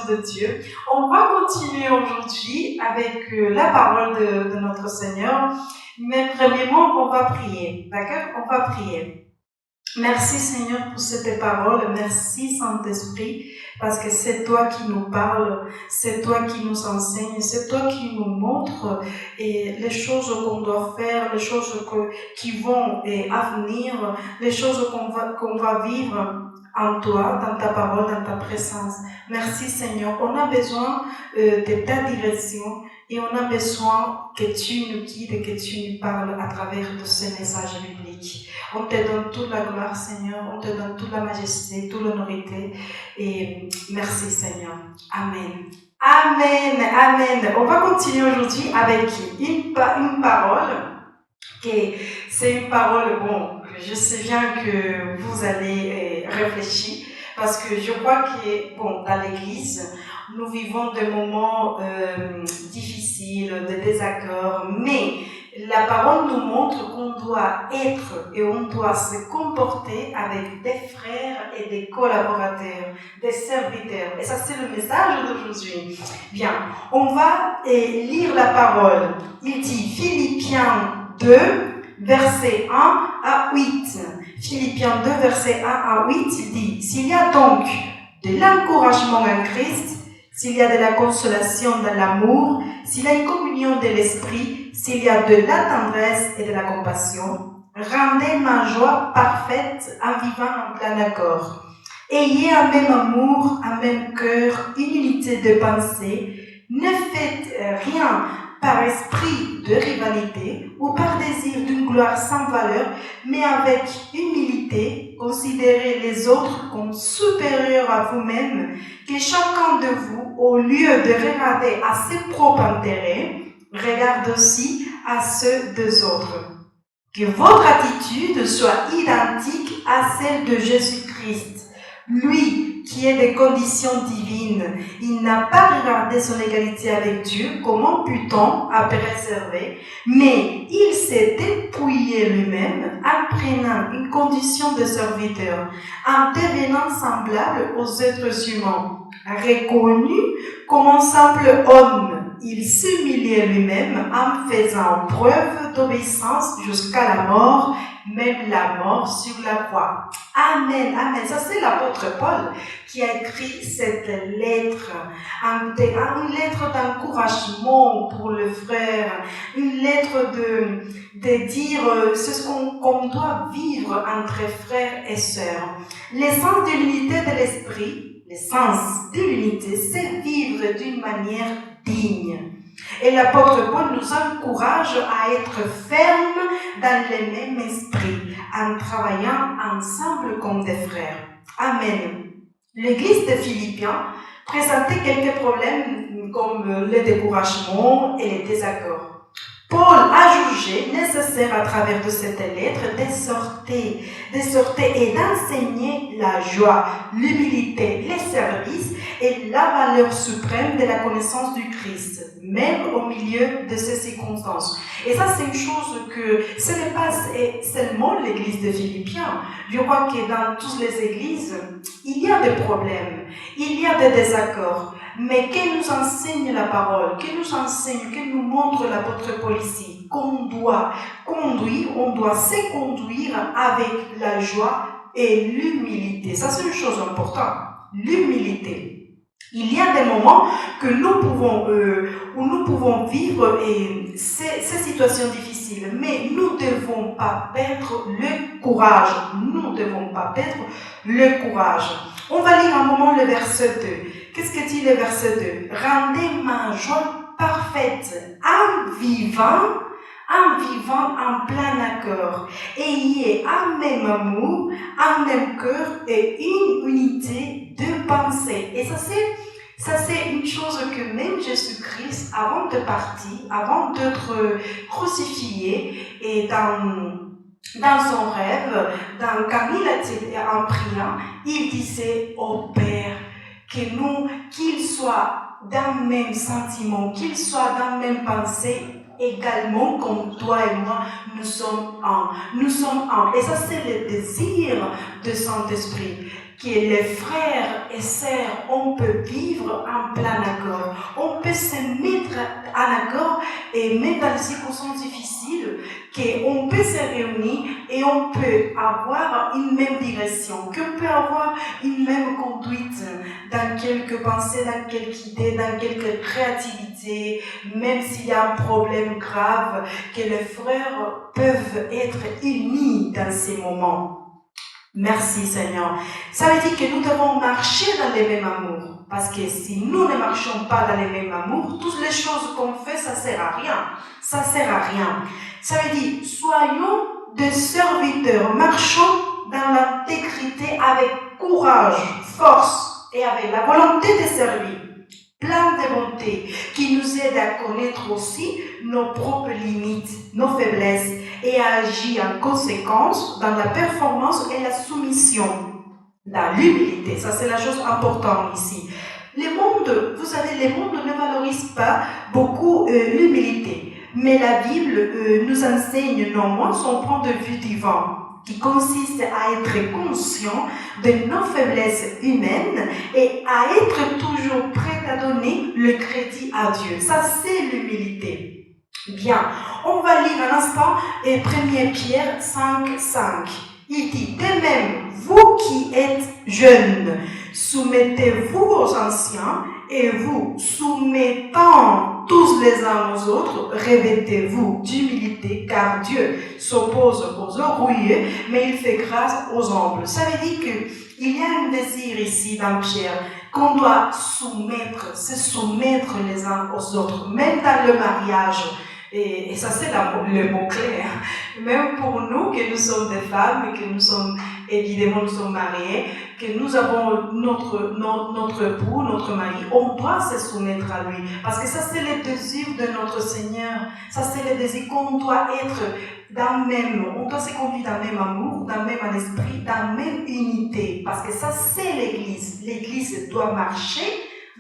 de Dieu. On va continuer aujourd'hui avec la parole de notre Seigneur. Mais premièrement, on va prier. D'accord? On va prier. Merci Seigneur pour cette parole. Merci Saint-Esprit, parce que c'est toi qui nous parles, c'est toi qui nous enseignes, c'est toi qui nous montres les choses qu'on doit faire, les choses qui vont à venir, les choses qu'on va vivre en toi, dans ta parole, dans ta présence. Merci Seigneur. On a besoin de ta direction et on a besoin que tu nous guides et que tu nous parles à travers de ce message biblique. On te donne toute la gloire, Seigneur. On te donne toute la majesté, toute l'honorité. Et merci, Seigneur. Amen. Amen. Amen. On va continuer aujourd'hui avec une parole. C'est une parole, bon, je sais bien que vous allez réfléchir. Parce que je crois que, bon, dans l'Église, nous vivons des moments difficiles, de désaccords, mais la parole nous montre qu'on doit être et on doit se comporter avec des frères et des collaborateurs, des serviteurs. Et ça, c'est le message d'aujourd'hui. Bien, on va lire la parole. Il dit Philippiens 2, versets 1 à 8. Philippiens 2, versets 1 à 8, il dit « S'il y a donc de l'encouragement en Christ, s'il y a de la consolation dans l'amour, s'il y a une communion de l'esprit, s'il y a de la tendresse et de la compassion, rendez ma joie parfaite en vivant en plein accord. Ayez un même amour, un même cœur, une unité de pensée. Ne faites rien par esprit de rivalité ou par désir d'une gloire sans valeur, mais avec humilité, considérez les autres comme supérieurs à vous-même, que chacun de vous, au lieu de regarder à ses propres intérêts, regarde aussi à ceux des autres. Que votre attitude soit identique à celle de Jésus-Christ, lui qui est des conditions divines. Il n'a pas regardé son égalité avec Dieu comme un butin à préserver, mais il s'est dépouillé lui-même en prenant une condition de serviteur, en devenant semblable aux êtres humains. Reconnu comme un simple homme, il s'humiliait lui-même en faisant preuve d'obéissance jusqu'à la mort, même la mort sur la croix. Amen, amen. Ça, c'est l'apôtre Paul qui a écrit cette lettre, une lettre d'encouragement pour le frère, une lettre de dire ce qu'on doit vivre entre frères et sœurs. L'essence de l'unité de l'esprit, l'essence de l'unité, c'est vivre d'une manière digne. Et l'apôtre Paul nous encourage à être fermes dans le même esprit, en travaillant ensemble comme des frères. Amen. L'église de Philippiens présentait quelques problèmes comme le découragement et les désaccords. Paul a jugé nécessaire à travers de cette lettre d'exhorter et d'enseigner la joie, l'humilité, les services et la valeur suprême de la connaissance du Christ, même au milieu de ces circonstances. Et ça, c'est une chose que ce n'est pas seulement l'église de Philippiens. Je crois que dans toutes les églises, il y a des problèmes, il y a des désaccords. Mais qu'elle nous enseigne la parole, qu'elle nous enseigne, qu'elle nous montre l'apôtre Paul ici, qu'on doit conduire, on doit se conduire avec la joie et l'humilité. Ça, c'est une chose importante, l'humilité. Il y a des moments que où nous pouvons vivre ces situations difficiles, mais nous ne devons pas perdre le courage. Nous ne devons pas perdre le courage. On va lire un moment le verset 2. Qu'est-ce que dit le verset 2? Rendez ma joie parfaite en vivant en plein accord. Ayez un même amour, un même cœur et une unité de pensée. Et ça c'est une chose que même Jésus-Christ, avant de partir, avant d'être crucifié et dans son rêve, quand il était en priant, il disait au Père qu'il soit dans le même sentiment, qu'il soit dans la même pensée, également comme toi et moi, nous sommes un. Nous sommes un. Et ça, c'est le désir de Saint-Esprit. que les frères et sœurs, on peut vivre en plein accord. On peut se mettre en accord et même dans des circonstances difficiles, qu'on peut se réunir et on peut avoir une même direction, qu'on peut avoir une même conduite dans quelques pensées, dans quelques idées, dans quelques créativités, même s'il y a un problème grave, que les frères peuvent être unis dans ces moments. Merci Seigneur. Ça veut dire que nous devons marcher dans les mêmes amours. Parce que si nous ne marchons pas dans les mêmes amours, toutes les choses qu'on fait, ça sert à rien. Ça sert à rien. Ça veut dire, soyons des serviteurs, marchons dans l'intégrité avec courage, force et avec la volonté de servir. Plein de bonté qui nous aide à connaître aussi nos propres limites, nos faiblesses et à agir en conséquence dans la performance et la soumission, dans l'humilité. Ça, c'est la chose importante ici. Le monde, vous savez, le monde ne valorise pas beaucoup l'humilité, mais la Bible nous enseigne néanmoins son point de vue divin, qui consiste à être conscient de nos faiblesses humaines et à être toujours prêt à donner le crédit à Dieu. Ça, c'est l'humilité. Bien, on va lire un instant 1 Pierre 5:5. Il dit, de même, vous qui êtes jeunes, soumettez-vous aux anciens et vous, soumettant tous les uns aux autres, revêtez-vous d'humilité, car Dieu s'oppose aux orgueilleux, mais il fait grâce aux humbles. Ça veut dire qu'il y a un désir ici dans Pierre, qu'on doit se soumettre les uns aux autres, même dans le mariage. Et ça, c'est le mot-clé. Même pour nous, que nous sommes des femmes, que nous sommes, évidemment, nous sommes mariés, que nous avons notre époux, notre mari, on doit se soumettre à lui. Parce que ça, c'est le désir de notre Seigneur. Ça, c'est le désir qu'on doit être dans le même, on doit se conduire dans le même amour, dans le même esprit, dans la même unité. Parce que ça, c'est l'Église. L'Église doit marcher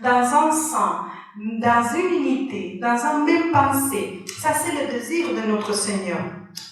dans un sang, dans une unité, dans un même pensée. Ça, c'est le désir de notre Seigneur.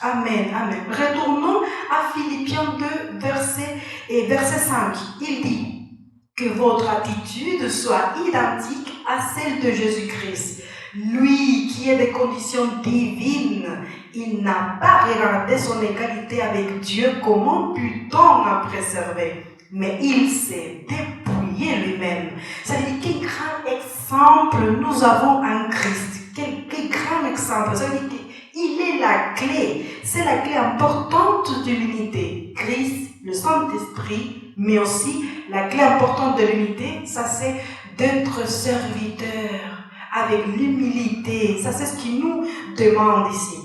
Amen, amen. Retournons à Philippiens 2, verset 5. Il dit que votre attitude soit identique à celle de Jésus-Christ. Lui qui est de conditions divines, il n'a pas regardé son égalité avec Dieu comme un butin à préserver, mais il s'est dépouillé lui-même. Ça veut dire quel grand exemple nous avons en Christ. Quel grand exemple. Ça veut dire qu'il est la clé. C'est la clé importante de l'unité. Christ, le Saint-Esprit, mais aussi la clé importante de l'unité, ça c'est d'être serviteur avec l'humilité. Ça c'est ce qu'il nous demande ici.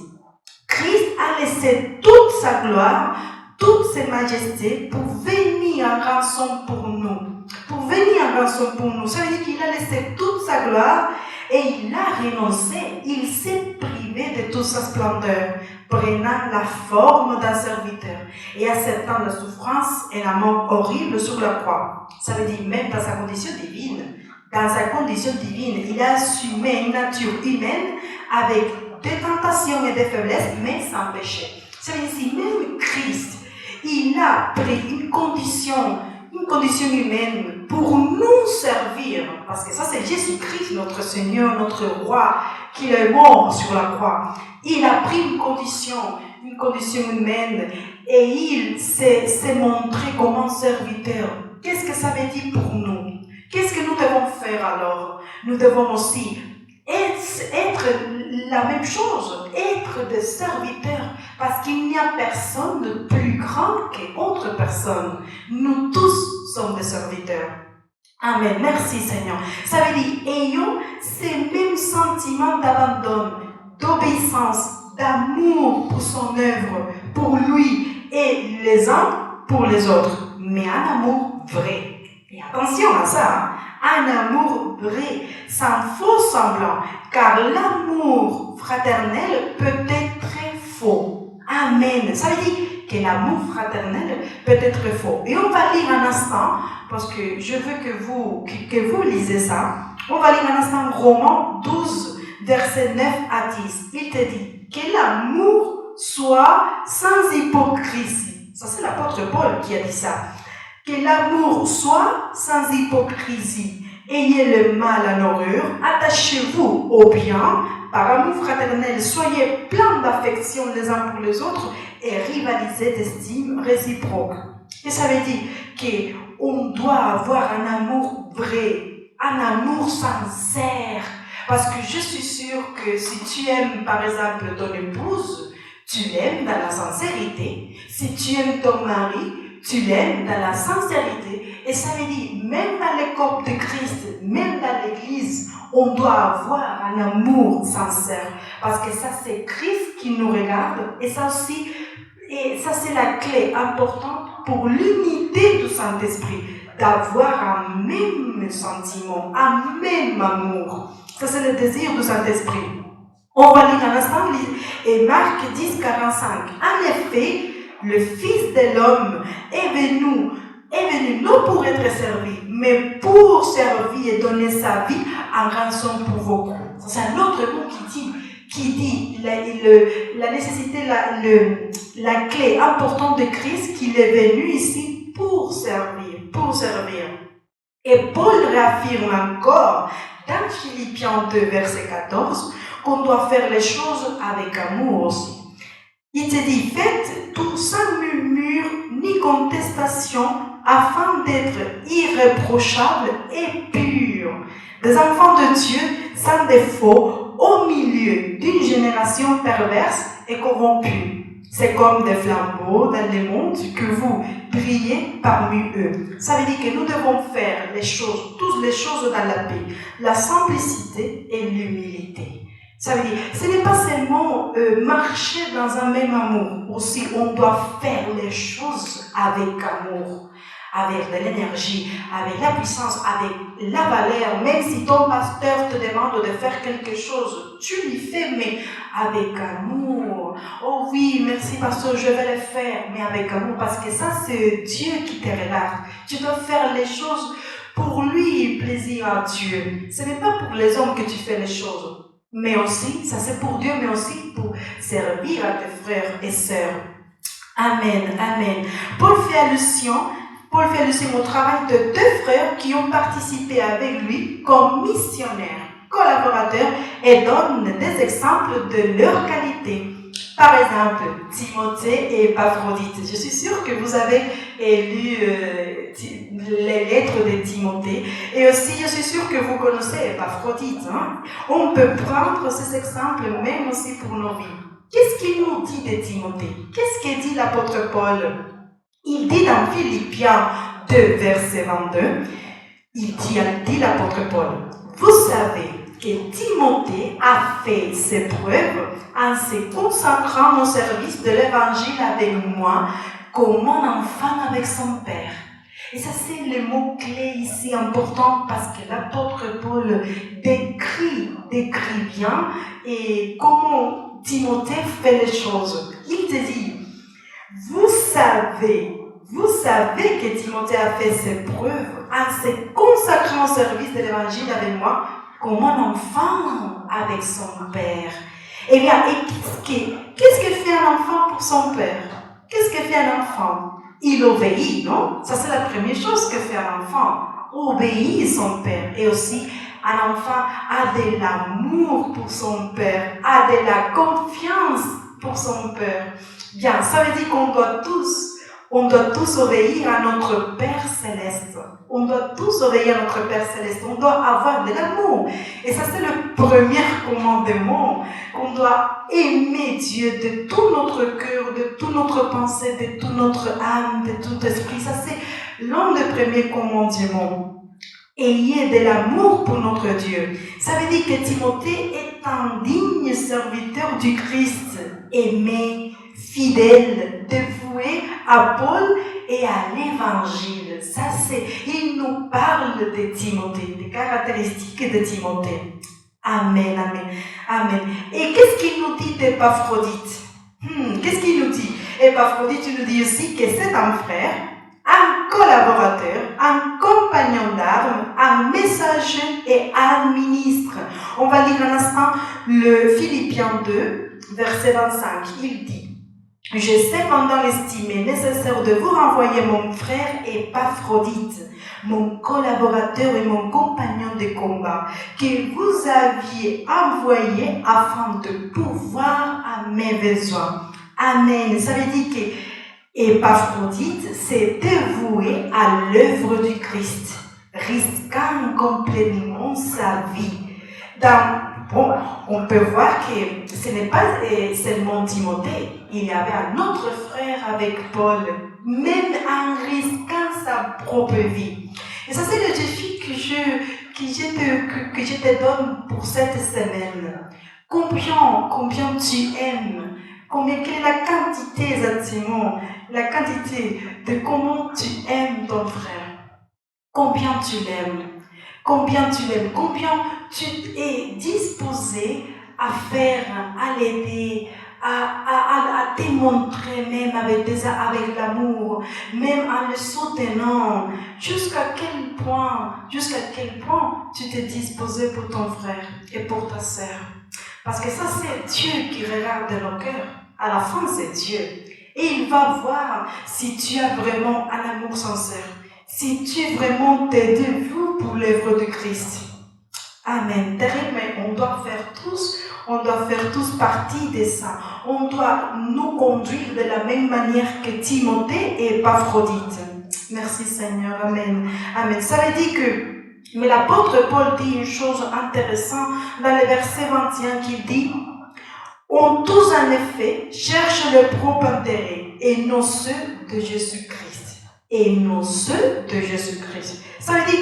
Christ a laissé toute sa gloire, toutes ses majestés pour venir en rançon pour nous. Pour venir en rançon pour nous. Ça veut dire qu'il a laissé toute sa gloire et il a renoncé. Il s'est privé de toute sa splendeur, prenant la forme d'un serviteur et acceptant la souffrance et la mort horrible sur la croix. Ça veut dire même dans sa condition divine. Dans sa condition divine, il a assumé une nature humaine avec des tentations et des faiblesses, mais sans péché. Ça veut dire si même Christ, il a pris une condition humaine pour nous servir, parce que ça c'est Jésus-Christ, notre Seigneur, notre Roi, qui est mort sur la croix. Il a pris une condition humaine et il s'est montré comme un serviteur. Qu'est-ce que ça veut dire pour nous? Qu'est-ce que nous devons faire alors? Nous devons aussi être la même chose, être des serviteurs, parce qu'il n'y a personne de plus grand qu'autre personne. Nous tous sommes des serviteurs. Amen. Merci Seigneur. Ça veut dire, ayons ces mêmes sentiments d'abandon, d'obéissance, d'amour pour son œuvre, pour lui et les uns pour les autres, mais un amour vrai. Et attention à ça, un amour vrai, sans faux semblant, car l'amour fraternel peut être faux. Amen. Ça veut dire que l'amour fraternel peut être faux. Et on va lire un instant, parce que je veux que vous lisez ça. On va lire un instant Romains 12, versets 9 à 10. Il te dit que l'amour soit sans hypocrisie. Ça, c'est l'apôtre Paul qui a dit ça. Que l'amour soit sans hypocrisie. Ayez le mal à nourrir, attachez-vous au bien, par amour fraternel, soyez pleins d'affection les uns pour les autres et rivalisez d'estime réciproque. Et ça veut dire qu'on doit avoir un amour vrai, un amour sincère. Parce que je suis sûre que si tu aimes par exemple ton épouse, tu l'aimes dans la sincérité. Si tu aimes ton mari, tu l'aimes dans la sincérité. Et ça veut dire, même dans les corps de Christ, même dans l'église, on doit avoir un amour sincère. Parce que ça, c'est Christ qui nous regarde. Et ça aussi, et ça, c'est la clé importante pour l'unité du Saint-Esprit. D'avoir un même sentiment, un même amour. Ça, c'est le désir du Saint-Esprit. On va lire un instant, et Marc 10, 45. En effet, le Fils de l'homme est venu non pour être servi, mais pour servir et donner sa vie en rançon pour beaucoup. C'est un autre mot qui dit la nécessité, la clé importante de Christ, qu'il est venu ici pour servir. Et Paul réaffirme encore dans Philippiens 2, verset 14, qu'on doit faire les choses avec amour aussi. Il te dit, faites tout sans murmure ni contestation, afin d'être irréprochables et purs, des enfants de Dieu sans défaut, au milieu d'une génération perverse et corrompue. C'est comme des flambeaux dans le monde que vous brillez parmi eux. Ça veut dire que nous devons faire les choses, toutes les choses dans la paix, la simplicité et l'humilité. Ça veut dire, ce n'est pas seulement marcher dans un même amour. Aussi, on doit faire les choses avec amour, avec de l'énergie, avec la puissance, avec la valeur. Même si ton pasteur te demande de faire quelque chose, tu lui fais, mais avec amour. Oh oui, merci pasteur, je vais le faire, mais avec amour, parce que ça, c'est Dieu qui te regarde. Tu dois faire les choses pour lui, plaisir à Dieu. Ce n'est pas pour les hommes que tu fais les choses. Mais aussi, ça c'est pour Dieu, mais aussi pour servir à tes frères et sœurs. Amen, amen. Paul fait allusion au travail de deux frères qui ont participé avec lui comme missionnaires, collaborateurs, et donne des exemples de leur qualité. Par exemple, Timothée et Épaphrodite. Je suis sûre que vous avez lu les lettres de Timothée. Et aussi, je suis sûre que vous connaissez Épaphrodite. On peut prendre ces exemples même aussi pour nos vies. Qu'est-ce qu'il nous dit de Timothée? Qu'est-ce que dit l'apôtre Paul? Il dit dans Philippiens 2, verset 22, il dit l'apôtre Paul, vous savez que Timothée a fait ses preuves en se consacrant au service de l'évangile avec moi comme un enfant avec son père. Et ça, c'est le mot clé ici important parce que l'apôtre Paul décrit bien et comment Timothée fait les choses. Il te dit, vous savez que Timothée a fait ses preuves en se consacrant au service de l'évangile avec moi comme un enfant avec son père. Eh bien, qu'est-ce que fait un enfant pour son père? Qu'est-ce que fait un enfant? Il obéit, non? Ça, c'est la première chose que fait un enfant. Obéit son père. Et aussi, un enfant a de l'amour pour son père, a de la confiance pour son père. Bien, ça veut dire qu'on doit tous obéir à notre Père Céleste. On doit tous obéir à notre Père Céleste. On doit avoir de l'amour. Et ça, c'est le premier commandement. On doit aimer Dieu de tout notre cœur, de toute notre pensée, de toute notre âme, de tout esprit. Ça, c'est l'un des premiers commandements. Ayez de l'amour pour notre Dieu. Ça veut dire que Timothée est un digne serviteur du Christ, aimé, fidèle, dévoué à Paul et à l'évangile. Ça, il nous parle de Timothée, des caractéristiques de Timothée. Amen, amen, amen. Et qu'est-ce qu'il nous dit d'Épaphrodite? Qu'est-ce qu'il nous dit? Épaphrodite, il nous dit aussi que c'est un frère, un collaborateur, un compagnon d'armes, un messager et un ministre. On va lire un instant le Philippiens 2, verset 25. Il dit, Je sais pendant l'estimé nécessaire de vous renvoyer mon frère Épaphrodite, mon collaborateur et mon compagnon de combat, que vous aviez envoyé afin de pourvoir à mes besoins. Amen. Ça veut dire que Épaphrodite s'est dévoué à l'œuvre du Christ, risquant complètement sa vie. On peut voir que ce n'est pas seulement Timothée. Il y avait un autre frère avec Paul, même en risquant sa propre vie. Et ça, c'est le défi que je te donne pour cette semaine. Combien tu aimes? Quelle est la quantité exactement? La quantité de comment tu aimes ton frère. Combien tu l'aimes? Combien tu l'aimes? Combien tu es disposé à faire, à l'aider, à démontrer même avec l'amour, même en le soutenant, jusqu'à quel point tu t'es disposé pour ton frère et pour ta sœur. Parce que ça, c'est Dieu qui regarde nos cœurs. À la fin, c'est Dieu. Et il va voir si tu as vraiment un amour sincère, si tu vraiment t'es dévoué pour l'œuvre de Christ. Amen. Mais on doit faire tous partie de ça. On doit nous conduire de la même manière que Timothée et Épaphrodite. Merci Seigneur. Amen. Amen. Ça veut dire que, mais l'apôtre Paul dit une chose intéressante dans le verset 21 qui dit: on tous en effet cherchent leur propre intérêt et non ceux de Jésus-Christ. Et non ceux de Jésus-Christ. Ça veut dire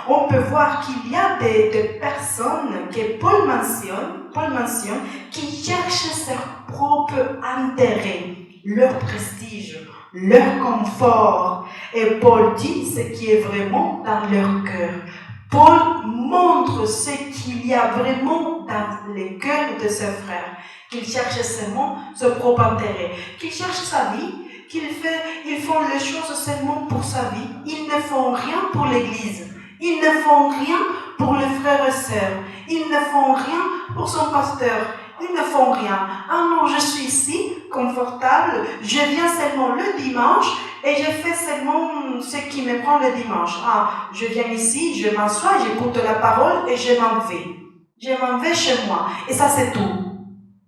on peut voir qu'il y a des personnes que Paul mentionne, qui cherchent leur propre intérêt, leur prestige, leur confort. Et Paul dit ce qui est vraiment dans leur cœur. Paul montre ce qu'il y a vraiment dans les cœurs de ses frères, qu'ils cherchent seulement son propre intérêt, qu'ils cherchent sa vie, ils font les choses seulement pour sa vie. Ils ne font rien pour l'Église. Ils ne font rien pour les frères et sœurs. Ils ne font rien pour son pasteur. Ils ne font rien. Ah non, je suis ici, confortable. Je viens seulement le dimanche et je fais seulement ce qui me prend le dimanche. Ah, je viens ici, je m'assois, j'écoute la parole et je m'en vais. Je m'en vais chez moi. Et ça, c'est tout.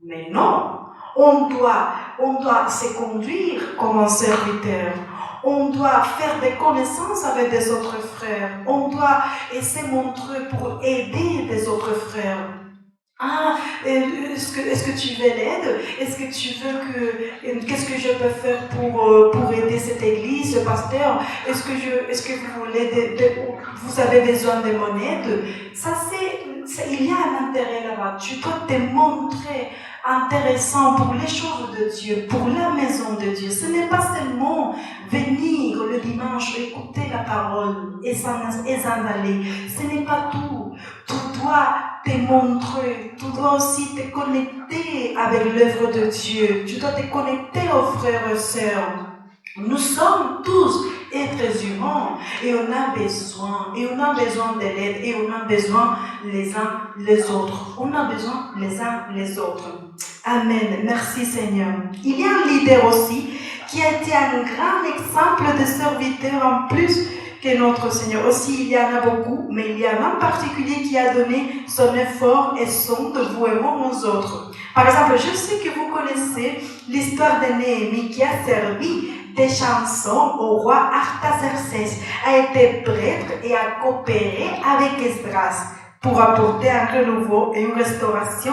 Mais non. On doit se conduire comme un serviteur. On doit faire des connaissances avec des autres frères. On doit se montrer pour aider des autres frères. Ah, est-ce que tu veux l'aide? Est-ce que tu veux qu'est-ce que je peux faire pour aider cette église, ce pasteur? Est-ce que vous voulez vous avez besoin de mon aide? Ça, il y a un intérêt là-bas. Tu dois te montrer intéressant pour les choses de Dieu, pour la maison de Dieu. Ce n'est pas seulement venir le dimanche, écouter la parole et s'en aller. Ce n'est pas tout. Tu dois te montrer, tu dois aussi te connecter avec l'œuvre de Dieu. Tu dois te connecter aux frères et sœurs. Nous sommes tous êtres humains et on a besoin de l'aide et on a besoin les uns les autres. On a besoin les uns les autres. Amen. Merci Seigneur. Il y a un leader aussi qui a été un grand exemple de serviteur en plus que notre Seigneur. Aussi, il y en a beaucoup, mais il y en a un particulier qui a donné son effort et son dévouement aux autres. Par exemple, je sais que vous connaissez l'histoire de Néhémie qui a servi des chansons au roi Artaxerxès, a été prêtre et a coopéré avec Esdras pour apporter un renouveau et une restauration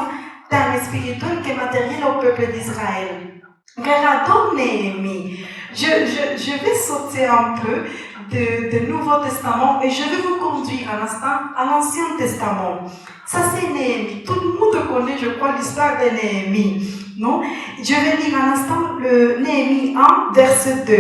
tant spirituelle que matérielle au peuple d'Israël. Regardons Néhémie. Je vais sauter un peu de Nouveau Testament et je vais vous conduire un instant à l'Ancien Testament. Ça, c'est Néhémie. Tout le monde connaît, je crois, l'histoire de Néhémie. Non? Je vais lire un instant le Néhémie 1, verset 2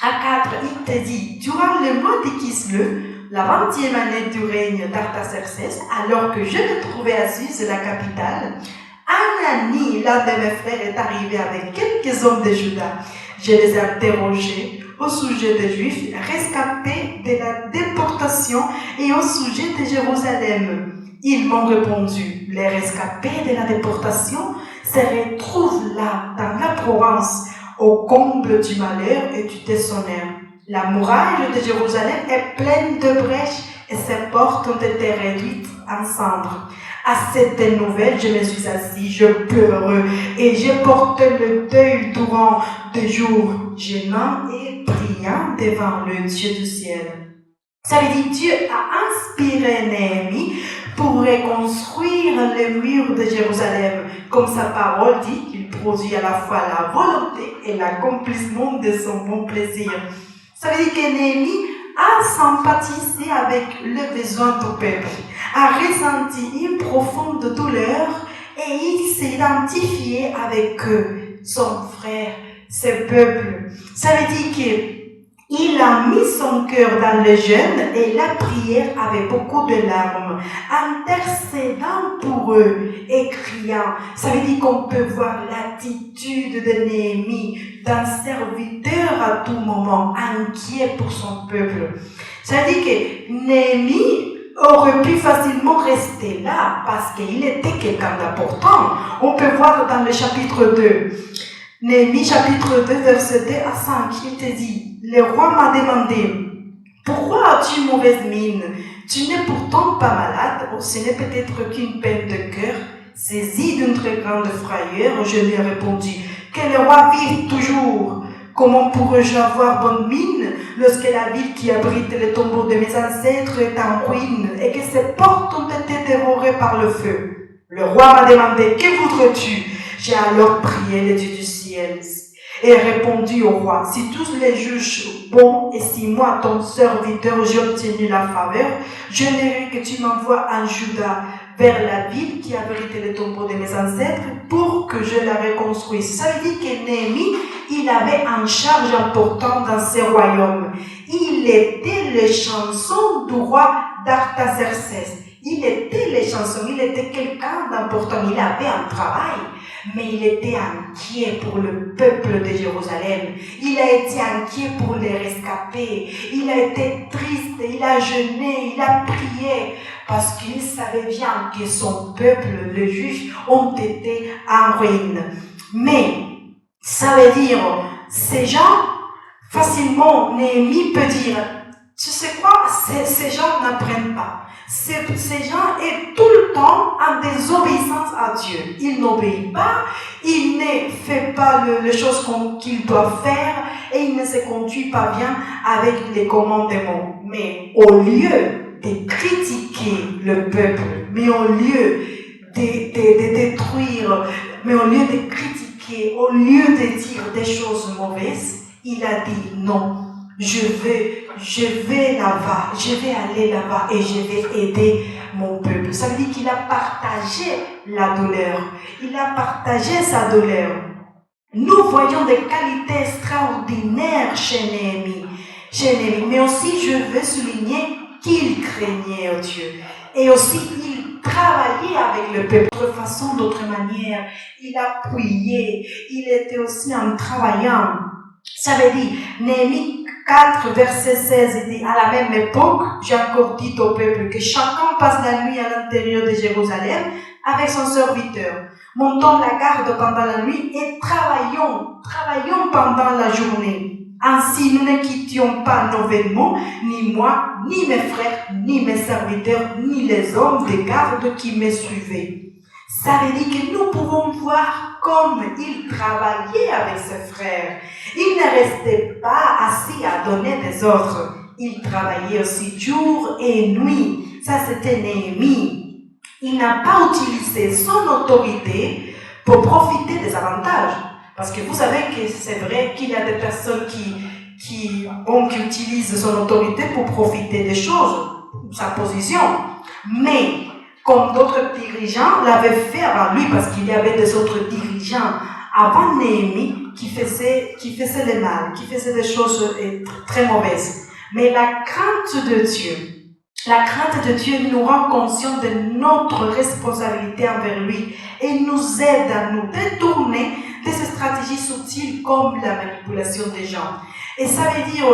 à 4. Il te dit: durant le mois de Kislev, la 20e année du règne d'Artaxerxès, alors que je me trouvais à Suse, la capitale, Anani, l'un de mes frères, est arrivé avec quelques hommes de Juda. Je les ai interrogés au sujet des Juifs rescapés de la déportation et au sujet de Jérusalem. Ils m'ont répondu: les rescapés de la déportation, se retrouve là, dans la province, au comble du malheur et du déshonneur. La muraille de Jérusalem est pleine de brèches et ses portes ont été réduites en cendres. À cette nouvelle, je me suis assis, je pleure et j'ai porté le deuil durant des jours, gênant et priant devant le Dieu du ciel. Ça veut dire Dieu a inspiré Néhémie pour reconstruire les murs de Jérusalem. Comme sa parole dit qu'il produit à la fois la volonté et l'accomplissement de son bon plaisir. Ça veut dire que Néhémie a sympathisé avec le besoin du peuple, a ressenti une profonde douleur et il s'est identifié avec son frère, ce peuple. Ça veut dire qu'il a mis son cœur dans le jeûne et la prière avec beaucoup de larmes, intercédant pour eux et criant. Ça veut dire qu'on peut voir l'attitude de Néhémie, d'un serviteur à tout moment, inquiet pour son peuple. Ça veut dire que Néhémie aurait pu facilement rester là parce qu'il était quelqu'un d'important. On peut voir dans le chapitre 2. Néhémie chapitre 2, verset 2 à 5, il te dit, le roi m'a demandé, pourquoi as-tu mauvaise mine? Tu n'es pourtant pas malade, ou ce n'est peut-être qu'une peine de cœur. Saisi d'une très grande frayeur, je lui ai répondu, que le roi vive toujours. Comment pourrais-je avoir bonne mine lorsque la ville qui abrite les tombeaux de mes ancêtres est en ruine et que ses portes ont été dévorées par le feu? Le roi m'a demandé, que voudrais-tu? J'ai alors prié le Dieu du ciel et répondu au roi, si tous les juges bons et si moi, ton serviteur, j'ai obtenu la faveur, je n'aimerais que tu m'envoies en Juda vers la ville qui abrite les tombeaux de mes ancêtres pour que je la reconstruise. Ça veut dire que Néhémie, il avait une charge importante dans ce royaume. Il était le chanson du roi d'Artaxerxès. Il était quelqu'un d'important. Il avait un travail, mais il était inquiet pour le peuple de Jérusalem. Il a été inquiet pour les rescapés. Il a été triste, il a jeûné, il a prié, parce qu'il savait bien que son peuple, les Juifs, ont été en ruine. Mais, ça veut dire, ces gens, facilement, Néhémie peut dire, tu sais quoi, ces gens n'apprennent pas. Ces gens sont tout le temps en désobéissance à Dieu. Ils n'obéissent pas, ils ne font pas les choses qu'ils doivent faire et ils ne se conduisent pas bien avec les commandements. Mais au lieu de critiquer le peuple, mais au lieu de détruire, mais au lieu de critiquer, au lieu de dire des choses mauvaises, il a dit non. Je vais là-bas, je vais aller là-bas et je vais aider mon peuple. Ça veut dire qu'il a partagé la douleur. Il a partagé sa douleur. Nous voyons des qualités extraordinaires chez Néhémie. Mais aussi, je veux souligner qu'il craignait Dieu. Et aussi, il travaillait avec le peuple d'autre façon, d'autre manière. Il a prié. Il était aussi en travaillant. Ça veut dire, Néhémie 4, verset 16, il dit, à la même époque, j'ai encore dit au peuple que chacun passe la nuit à l'intérieur de Jérusalem avec son serviteur. Montons la garde pendant la nuit et travaillons pendant la journée. Ainsi, nous ne quittions pas nos vêtements, ni moi, ni mes frères, ni mes serviteurs, ni les hommes de garde qui me suivaient. Ça veut dire que nous pouvons voir comme il travaillait avec ses frères. Il ne restait pas assis à donner des ordres. Il travaillait aussi jour et nuit. Ça, c'était Néhémie. Il n'a pas utilisé son autorité pour profiter des avantages. Parce que vous savez que c'est vrai qu'il y a des personnes qui utilisent son autorité pour profiter des choses, sa position. Mais, comme d'autres dirigeants l'avaient fait avant lui, parce qu'il y avait des autres dirigeants avant Néhémie qui faisaient le mal, qui faisaient des choses très mauvaises. Mais la crainte de Dieu nous rend conscients de notre responsabilité envers lui et nous aide à nous détourner de ces stratégies subtiles comme la manipulation des gens. Et ça veut dire,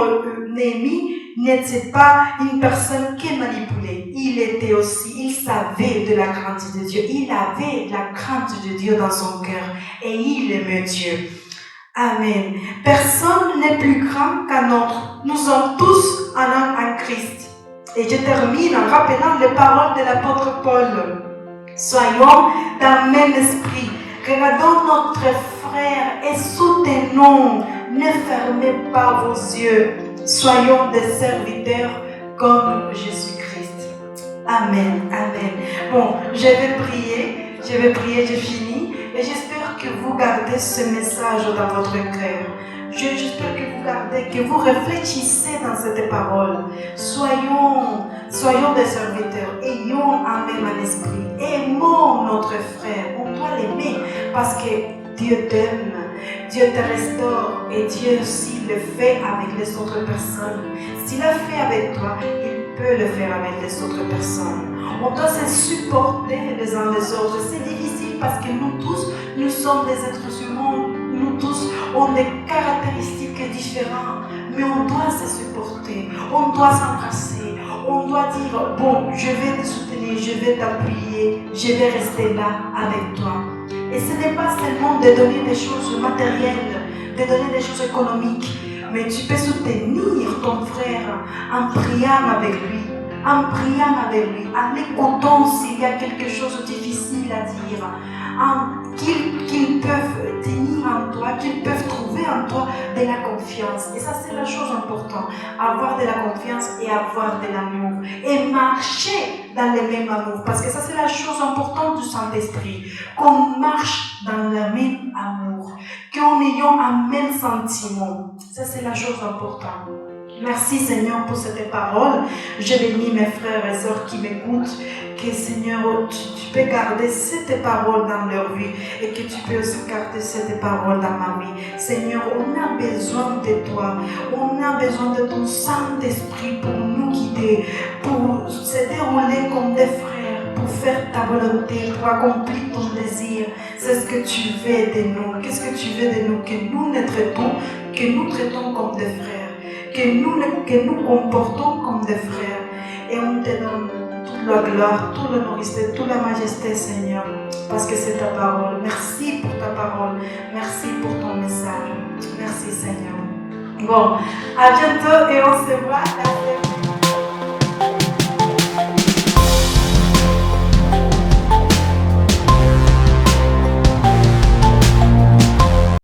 Néhémie, n'était pas une personne qui manipulait. Il savait de la crainte de Dieu. Il avait de la crainte de Dieu dans son cœur et il aimait Dieu. Amen. Personne n'est plus grand qu'un autre. Nous sommes tous en Christ. Et je termine en rappelant les paroles de l'apôtre Paul. Soyons dans le même esprit. Regardons notre frère et soutenons. Ne fermez pas vos yeux. Soyons des serviteurs comme Jésus-Christ. Amen. Amen. Bon, je vais prier, j'ai fini. Et j'espère que vous gardez ce message dans votre cœur. J'espère que vous gardez, que vous réfléchissez dans cette parole. Soyons des serviteurs. Ayons un même esprit. Aimons notre frère. On doit l'aimer parce que Dieu t'aime. Dieu te restaure. Et Dieu aussi le fait avec les autres personnes. S'il a fait avec toi, il peut le faire avec les autres personnes. On doit se supporter les uns les autres. C'est difficile parce que nous tous, nous sommes des êtres humains. Nous tous avons des caractéristiques différentes. Mais on doit se supporter. On doit s'embrasser. On doit dire, bon, je vais te soutenir, je vais t'appuyer, je vais rester là avec toi. Et ce n'est pas seulement de donner des choses matérielles, de donner des choses économiques, mais tu peux soutenir ton frère en priant avec lui. En l'écoutant s'il y a quelque chose de difficile à dire, qu'ils peuvent tenir en toi, qu'ils peuvent trouver en toi de la confiance. Et ça, c'est la chose importante. Avoir de la confiance et avoir de l'amour. Et marcher dans le même amour. Parce que ça, c'est la chose importante du Saint-Esprit. Qu'on marche dans le même amour. Qu'on ait un même sentiment. Ça, c'est la chose importante. Merci Seigneur pour cette parole. Je bénis mes frères et sœurs qui m'écoutent. Que Seigneur, tu peux garder cette parole dans leur vie et que tu peux aussi garder cette parole dans ma vie. Seigneur, on a besoin de toi. On a besoin de ton Saint-Esprit pour nous guider, pour se dérouler comme des frères, pour faire ta volonté, pour accomplir ton désir. C'est ce que tu veux de nous. Qu'est-ce que tu veux de nous? Que nous traitons comme des frères. Que nous comportons comme des frères. Et on te donne toute la gloire, tout l'honneur, toute la majesté, Seigneur, parce que c'est ta parole. Merci pour ta parole. Merci pour ton message. Merci, Seigneur. Bon, à bientôt et on se voit.